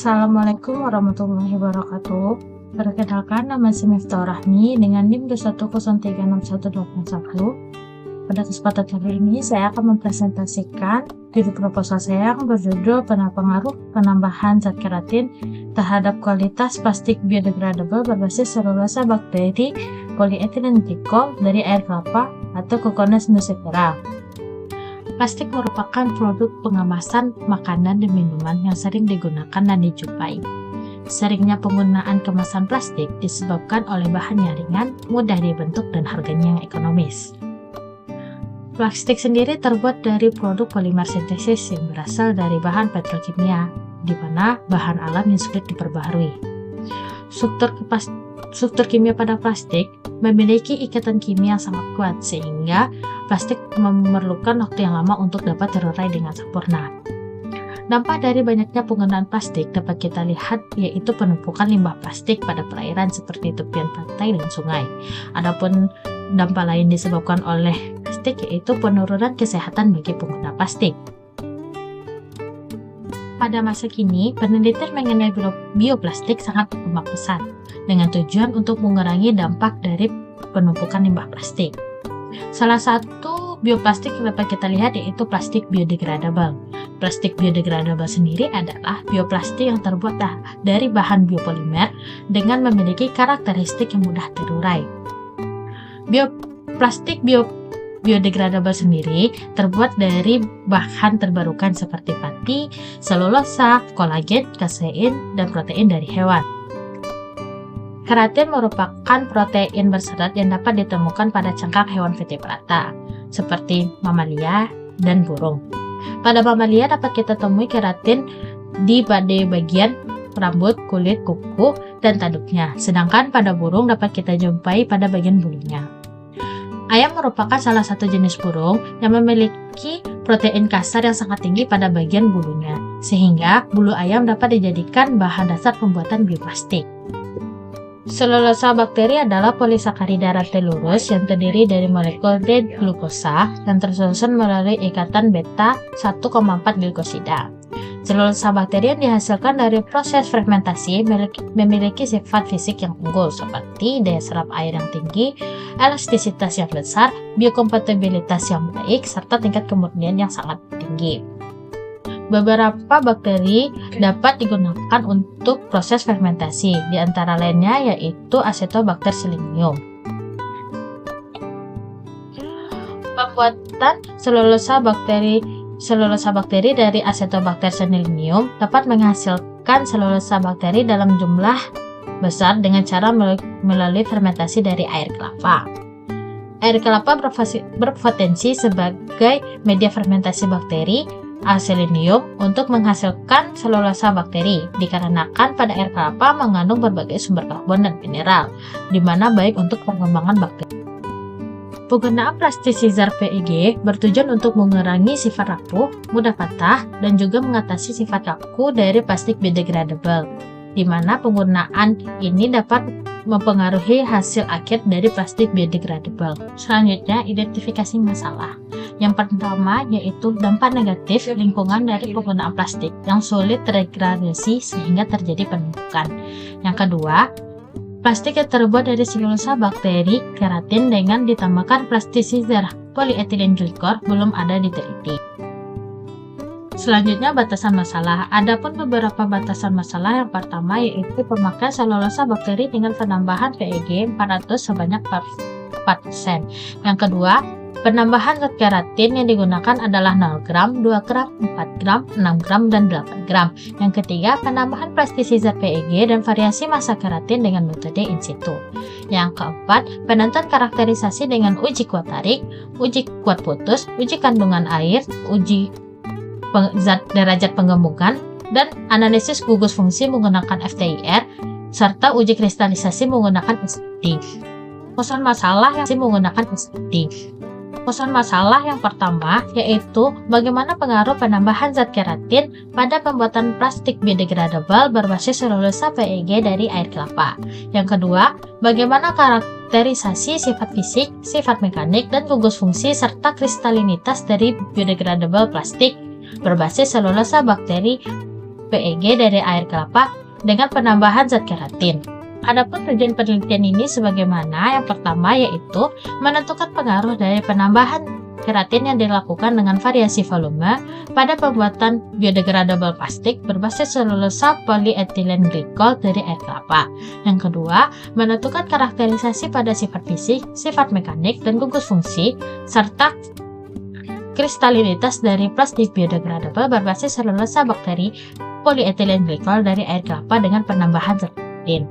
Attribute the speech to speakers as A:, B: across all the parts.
A: Assalamualaikum warahmatullahi wabarakatuh. Perkenalkan, nama saya Miftah Rahmi dengan NIM 210361881. Pada kesempatan kali ini saya akan mempresentasikan studi proposal saya yang berjudul pengaruh penambahan zat keratin terhadap kualitas plastik biodegradable berbasis selulosa bakteri polyethylene glycol dari air kelapa atau Coconut nucifera. Plastik merupakan produk pengemasan makanan dan minuman yang sering digunakan dan dijumpai. Seringnya penggunaan kemasan plastik disebabkan oleh bahan yang ringan, mudah dibentuk, dan harganya yang ekonomis. Plastik sendiri terbuat dari produk polimer sintesis yang berasal dari bahan petrokimia, di mana bahan alam yang sulit diperbaharui. Struktur kimia pada plastik memiliki ikatan kimia yang sangat kuat, sehingga plastik memerlukan waktu yang lama untuk dapat terurai dengan sempurna. Dampak dari banyaknya penggunaan plastik dapat kita lihat, yaitu penumpukan limbah plastik pada perairan seperti tepian pantai dan sungai. Adapun dampak lain disebabkan oleh plastik, yaitu penurunan kesehatan bagi pengguna plastik. Pada masa kini, penelitian mengenai bioplastik sangat berkembang pesat dengan tujuan untuk mengurangi dampak dari penumpukan limbah plastik. Salah satu bioplastik yang dapat kita lihat yaitu plastik biodegradable. Plastik biodegradable sendiri adalah bioplastik yang terbuat dari bahan biopolimer dengan memiliki karakteristik yang mudah terurai. Plastik biodegradable sendiri terbuat dari bahan terbarukan seperti pati, selulosa, kolagen, kasein, dan protein dari hewan. Keratin merupakan protein berserat yang dapat ditemukan pada cangkang hewan vertebrata, seperti mamalia dan burung. Pada mamalia dapat kita temui keratin pada bagian rambut, kulit, kuku, dan tanduknya, sedangkan pada burung dapat kita jumpai pada bagian bulunya. Ayam merupakan salah satu jenis burung yang memiliki protein kasar yang sangat tinggi pada bagian bulunya, sehingga bulu ayam dapat dijadikan bahan dasar pembuatan bioplastik. Selulosa bakteri adalah polisakarida rantai-lurus yang terdiri dari molekul D-glukosa yang tersusun melalui ikatan beta 1,4 glikosida. Selulosa bakteri yang dihasilkan dari proses fermentasi memiliki sifat fisik yang unggul seperti daya serap air yang tinggi, elastisitas yang besar, biokompatibilitas yang baik, serta tingkat kemurnian yang sangat tinggi. Beberapa bakteri dapat digunakan untuk proses fermentasi, di antara lainnya yaitu Acetobacter selenium. Pembuatan selulosa bakteri dari Acetobacter selenium dapat menghasilkan selulosa bakteri dalam jumlah besar dengan cara melalui fermentasi dari air kelapa. Air kelapa berpotensi sebagai media fermentasi bakteri selenium untuk menghasilkan selulosa bakteri, dikarenakan pada air kelapa mengandung berbagai sumber karbon dan mineral, di mana baik untuk pengembangan bakteri. Penggunaan plasticizer PEG bertujuan untuk mengurangi sifat rapuh, mudah patah, dan juga mengatasi sifat kaku dari plastik biodegradable, di mana penggunaan ini dapat mempengaruhi hasil akhir dari plastik biodegradable. Selanjutnya, identifikasi masalah. Yang pertama yaitu dampak negatif lingkungan dari penggunaan plastik yang sulit terdegradasi sehingga terjadi penumpukan. Yang kedua, plastik yang terbuat dari selulosa bakteri keratin dengan ditambahkan plasticizer polyethylene glycol belum ada diteliti. Selanjutnya, batasan masalah. Adapun beberapa batasan masalah, yang pertama yaitu pemakaian selulosa bakteri dengan penambahan PEG 400 sebanyak 4%. Yang kedua, penambahan zat keratin yang digunakan adalah 0 gram, 2 gram, 4 gram, 6 gram, dan 8 gram. Yang ketiga, penambahan plasticizer PEG dan variasi massa keratin dengan metode in situ. Yang keempat, penentuan karakterisasi dengan uji kuat tarik, uji kuat putus, uji kandungan air, uji derajat penggembungan, dan analisis gugus fungsi menggunakan FTIR, serta uji kristalisasi menggunakan SPT. Pesan masalah yang menggunakan SPT. Pesan masalah yang pertama yaitu bagaimana pengaruh penambahan zat keratin pada pembuatan plastik biodegradable berbasis selulosa PEG dari air kelapa. Yang kedua, bagaimana karakterisasi sifat fisik, sifat mekanik, dan gugus fungsi serta kristalinitas dari biodegradable plastik berbasis selulosa bakteri PEG dari air kelapa dengan penambahan zat keratin. Adapun tujuan penelitian ini sebagaimana yang pertama yaitu menentukan pengaruh dari penambahan keratin yang dilakukan dengan variasi volume pada pembuatan biodegradable plastik berbasis selulosa polyethylene glycol dari air kelapa. Yang kedua, menentukan karakterisasi pada sifat fisik, sifat mekanik, dan gugus fungsi, serta kristalinitas dari plastik biodegradable berbasis selulosa bakteri polyethylene glycol dari air kelapa dengan penambahan zat keratin.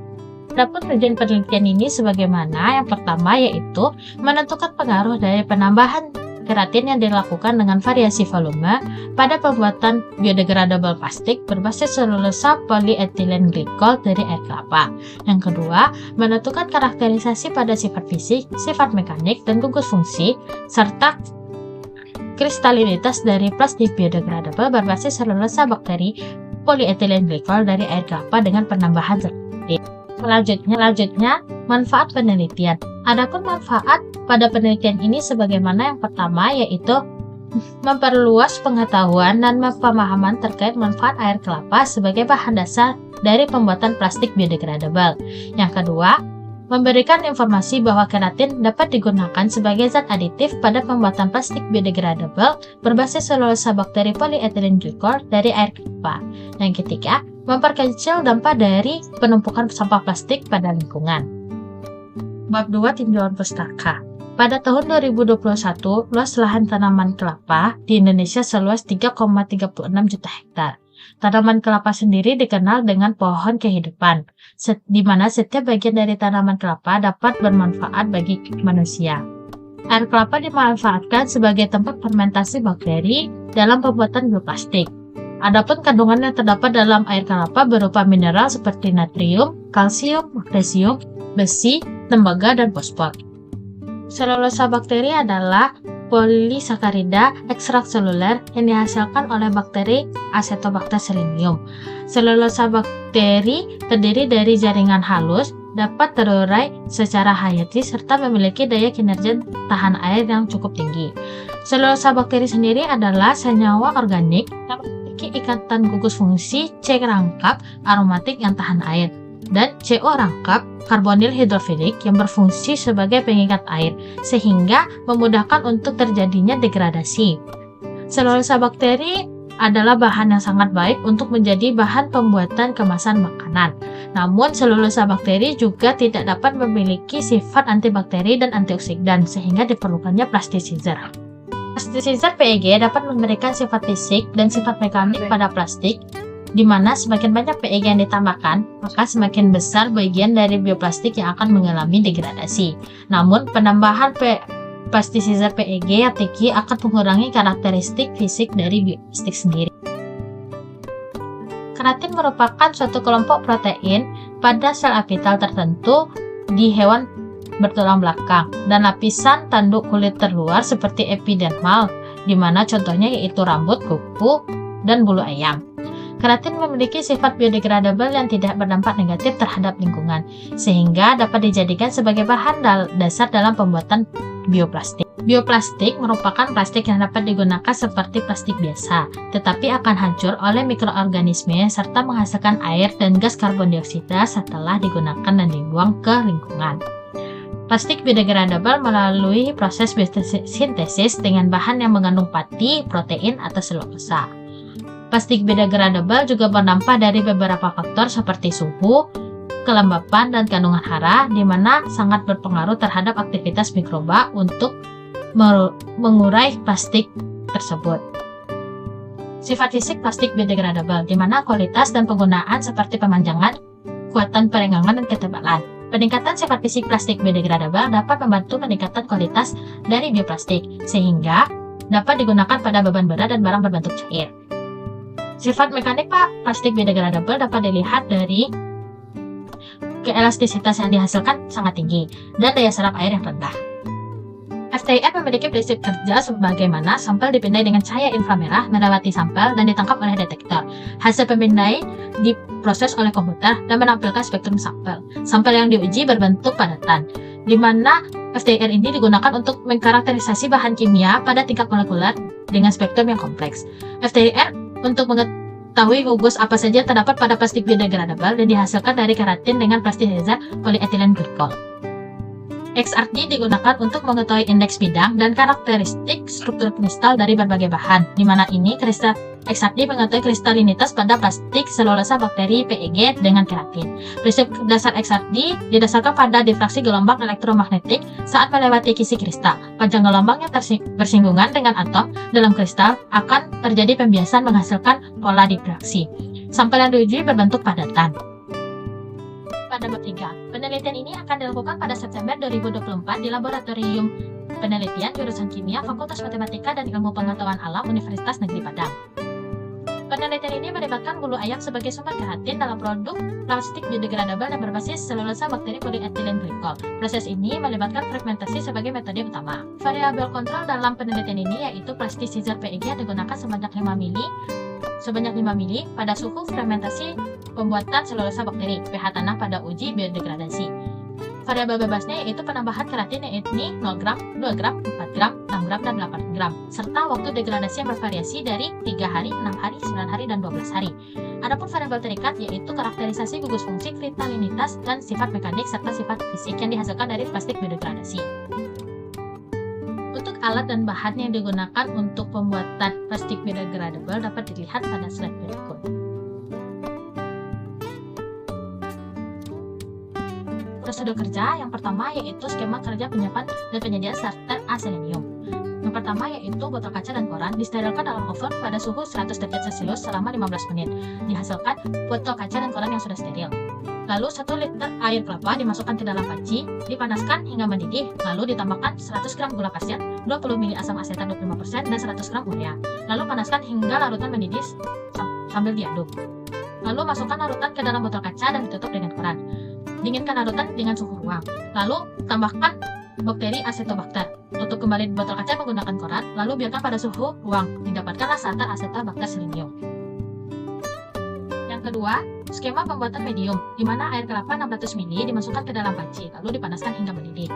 A: Adapun tujuan penelitian ini sebagaimana yang pertama yaitu menentukan pengaruh dari penambahan keratin yang dilakukan dengan variasi volume pada pembuatan biodegradable plastik berbasis selulosa polyethylene glycol dari air kelapa. Yang kedua, menentukan karakterisasi pada sifat fisik, sifat mekanik, dan gugus fungsi, serta kristalinitas dari plastik biodegradable berbasis selulosa bakteri polyethylene glycol dari air kelapa dengan penambahan zat keratin. Selanjutnya, manfaat penelitian. Adapun manfaat pada penelitian ini sebagaimana yang pertama yaitu memperluas pengetahuan dan pemahaman terkait manfaat air kelapa sebagai bahan dasar dari pembuatan plastik biodegradable. Yang kedua, memberikan informasi bahwa keratin dapat digunakan sebagai zat aditif pada pembuatan plastik biodegradable berbasis selulosa bakteri polyethylene glycol dari air kelapa. Yang ketiga, memperkecil dampak dari penumpukan sampah plastik pada lingkungan. Bab 2 Tinjauan Pustaka. Pada tahun 2021, luas lahan tanaman kelapa di Indonesia seluas 3,36 juta hektar. Tanaman kelapa sendiri dikenal dengan pohon kehidupan, di mana setiap bagian dari tanaman kelapa dapat bermanfaat bagi manusia. Air kelapa dimanfaatkan sebagai tempat fermentasi bakteri dalam pembuatan bioplastik. Adapun kandungan yang terdapat dalam air kelapa berupa mineral seperti natrium, kalsium, magnesium, besi, tembaga, dan fosfor. Selulosa bakteri adalah polisakarida ekstraseluler yang dihasilkan oleh bakteri Acetobacter selenium. Selulosa bakteri terdiri dari jaringan halus, dapat terurai secara hayati serta memiliki daya kinerja tahan air yang cukup tinggi. Selulosa bakteri sendiri adalah senyawa organik yang memiliki ikatan gugus fungsi C rangkap aromatik yang tahan air dan CO rangkap karbonil hidrofilik yang berfungsi sebagai pengikat air sehingga memudahkan untuk terjadinya degradasi. Selulosa bakteri adalah bahan yang sangat baik untuk menjadi bahan pembuatan kemasan makanan. Namun selulosa bakteri juga tidak dapat memiliki sifat antibakteri dan antioksidan sehingga diperlukannya plasticizer. Plasticizer PEG dapat memberikan sifat fisik dan sifat mekanik pada plastik, di mana semakin banyak PEG yang ditambahkan, maka semakin besar bagian dari bioplastik yang akan mengalami degradasi. Namun, penambahan plasticizer PEG yang tinggi akan mengurangi karakteristik fisik dari bioplastik sendiri. Keratin merupakan suatu kelompok protein pada sel apital tertentu di hewan bertulang belakang dan lapisan tanduk kulit terluar seperti epidermal, di mana contohnya yaitu rambut, kuku, dan bulu ayam. Keratin memiliki sifat biodegradable yang tidak berdampak negatif terhadap lingkungan, sehingga dapat dijadikan sebagai bahan dasar dalam pembuatan bioplastik. Bioplastik merupakan plastik yang dapat digunakan seperti plastik biasa, tetapi akan hancur oleh mikroorganisme serta menghasilkan air dan gas karbon dioksida setelah digunakan dan dibuang ke lingkungan. Plastik biodegradable melalui proses biosintesis dengan bahan yang mengandung pati, protein, atau selulosa. Plastik biodegradable juga berdampak dari beberapa faktor seperti suhu, kelembapan, dan kandungan hara, di mana sangat berpengaruh terhadap aktivitas mikroba untuk mengurai plastik tersebut. Sifat fisik plastik biodegradable, di mana kualitas dan penggunaan seperti pemanjangan, kekuatan perenggangan, dan ketebalan. Peningkatan sifat fisik plastik biodegradable dapat membantu peningkatan kualitas dari bioplastik, sehingga dapat digunakan pada beban berat dan barang berbentuk cair. Sifat mekanik plastik biodegradable dapat dilihat dari keelastisitas yang dihasilkan sangat tinggi dan daya serap air yang rendah. FTIR memiliki prinsip kerja sebagaimana sampel dipindai dengan cahaya inframerah melewati sampel dan ditangkap oleh detektor. Hasil pemindai diproses oleh komputer dan menampilkan spektrum sampel. Sampel yang diuji berbentuk padatan, di mana FTIR ini digunakan untuk mengkarakterisasi bahan kimia pada tingkat molekuler dengan spektrum yang kompleks. FTIR untuk mengetahui Ketahui gugus apa saja terdapat pada plastik biodegradable dan dihasilkan dari keratin dengan plasticizer polyethylene glycol. XRD digunakan untuk mengetahui indeks bidang dan karakteristik struktur kristal dari berbagai bahan, di mana ini kristal XRD mengetahui kristalinitas pada plastik selulosa bakteri PEG dengan keratin. Prinsip dasar XRD didasarkan pada difraksi gelombang elektromagnetik saat melewati kisi kristal. Panjang gelombang yang bersinggungan dengan atom dalam kristal akan terjadi pembiasan menghasilkan pola difraksi. Sampel yang diuji berbentuk padatan. Pada bab 3, penelitian ini akan dilakukan pada September 2024 di Laboratorium Penelitian Jurusan Kimia Fakultas Matematika dan Ilmu Pengetahuan Alam Universitas Negeri Padang. Penelitian ini melibatkan bulu ayam sebagai sumber keratin dalam produk plastik biodegradable yang berbasis selulosa bakteri polyethylene glycol. Proses ini melibatkan fermentasi sebagai metode utama. Variabel kontrol dalam penelitian ini yaitu plasticizer PEG yang digunakan sebanyak 5 mili pada suhu fermentasi pembuatan selulosa bakteri, pH tanah pada uji biodegradasi. Variabel bebasnya yaitu penambahan keratin yaitu 0 gram, 2 gram, 4 gram, 6 gram, dan 8 gram, serta waktu degradasi yang bervariasi dari 3 hari, 6 hari, 9 hari, dan 12 hari. Adapun variabel terikat yaitu karakterisasi gugus fungsi, kristalinitas, dan sifat mekanik serta sifat fisik yang dihasilkan dari plastik biodegradasi. Untuk alat dan bahan yang digunakan untuk pembuatan plastik biodegradable dapat dilihat pada slide berikut. Prosedur kerja yang pertama yaitu skema kerja penyiapan dan penyediaan starter aselenium. Yang pertama yaitu botol kaca dan koran disterilkan dalam oven pada suhu 100 derajat Celcius selama 15 menit. Dihasilkan botol kaca dan koran yang sudah steril. Lalu 1 liter air kelapa dimasukkan ke dalam panci, dipanaskan hingga mendidih, lalu ditambahkan 100 gram gula pasir, 20 ml asam asetat 25%, dan 100 gram urea. Lalu panaskan hingga larutan mendidih sambil diaduk. Lalu masukkan larutan ke dalam botol kaca dan ditutup dengan koran. Dinginkan larutan dengan suhu ruang. Lalu tambahkan bakteri Acetobacter. Tutup kembali botol kaca menggunakan koran, lalu biarkan pada suhu ruang. Didapatkanlah starter Acetobacter selenium. Yang kedua, skema pembuatan medium, di mana air kelapa 600 ml dimasukkan ke dalam panci, lalu dipanaskan hingga mendidih.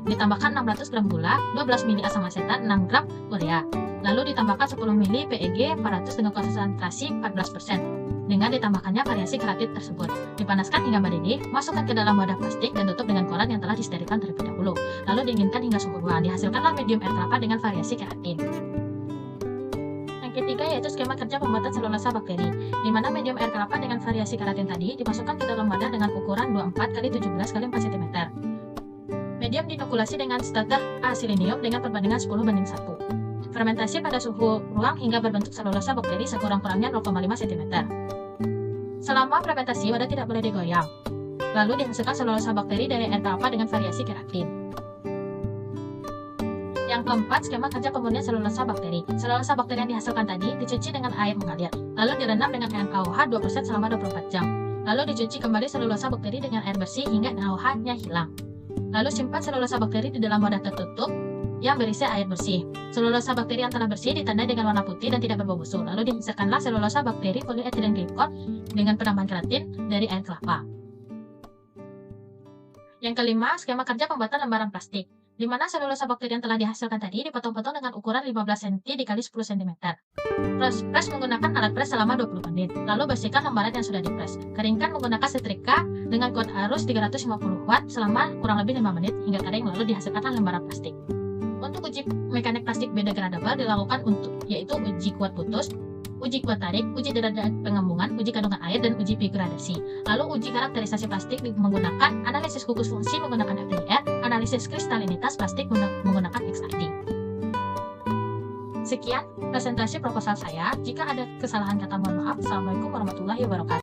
A: Ditambahkan 600 gram gula, 12 ml asam asetat, 6 gram urea. Lalu ditambahkan 10 ml PEG 400 dengan konsentrasi 14%. Dengan ditambahkannya variasi keratin tersebut. Dipanaskan hingga mendidih, masukkan ke dalam wadah plastik dan tutup dengan koran yang telah disterilkan terlebih dahulu. Lalu dinginkan hingga suhu ruang. Dihasilkanlah medium air kelapa dengan variasi keratin. Yang ketiga yaitu skema kerja pembuatan selulosa bakteri, di mana medium air kelapa dengan variasi keratin tadi dimasukkan ke dalam wadah dengan ukuran 24 x 17 x 4 cm. Medium dinokulasi dengan starter aselenium dengan perbandingan 10:1. Fermentasi pada suhu ruang hingga berbentuk selulosa bakteri sekurang-kurangnya 0,5 cm. Selama fermentasi, wadah tidak boleh digoyang. Lalu dihasilkan selulosa bakteri dari air kelapa dengan variasi keratin. Yang keempat, skema kerja pemurnian selulosa bakteri. Selulosa bakteri yang dihasilkan tadi dicuci dengan air mengalir, lalu direndam dengan NaOH 2% selama 24 jam. Lalu dicuci kembali selulosa bakteri dengan air bersih hingga NaOH-nya hilang. Lalu simpan selulosa bakteri di dalam wadah tertutup yang berisi air bersih. Selulosa bakteri yang telah bersih ditandai dengan warna putih dan tidak berbau busuk. Lalu dihasilkanlah selulosa bakteri polyethylene glycol dengan penambahan keratin dari air kelapa. Yang kelima, skema kerja pembuatan lembaran plastik, di mana selulosa bakteri yang telah dihasilkan tadi dipotong-potong dengan ukuran 15 cm x 10 cm. Press menggunakan alat press selama 20 menit. Lalu bersihkan lembaran yang sudah dipres. Keringkan menggunakan setrika dengan kuat arus 350 watt selama kurang lebih 5 menit hingga kering, lalu dihasilkanlah lembaran plastik. Untuk uji mekanik plastik biodegradable dilakukan yaitu uji kuat putus, uji kuat tarik, uji derajat pengembungan, uji kandungan air, dan uji bigradasi. Lalu uji karakterisasi plastik menggunakan analisis gugus fungsi menggunakan FDIR, analisis kristalinitas plastik menggunakan XRD. Sekian presentasi proposal saya. Jika ada kesalahan kata mohon maaf. Assalamualaikum warahmatullahi wabarakatuh.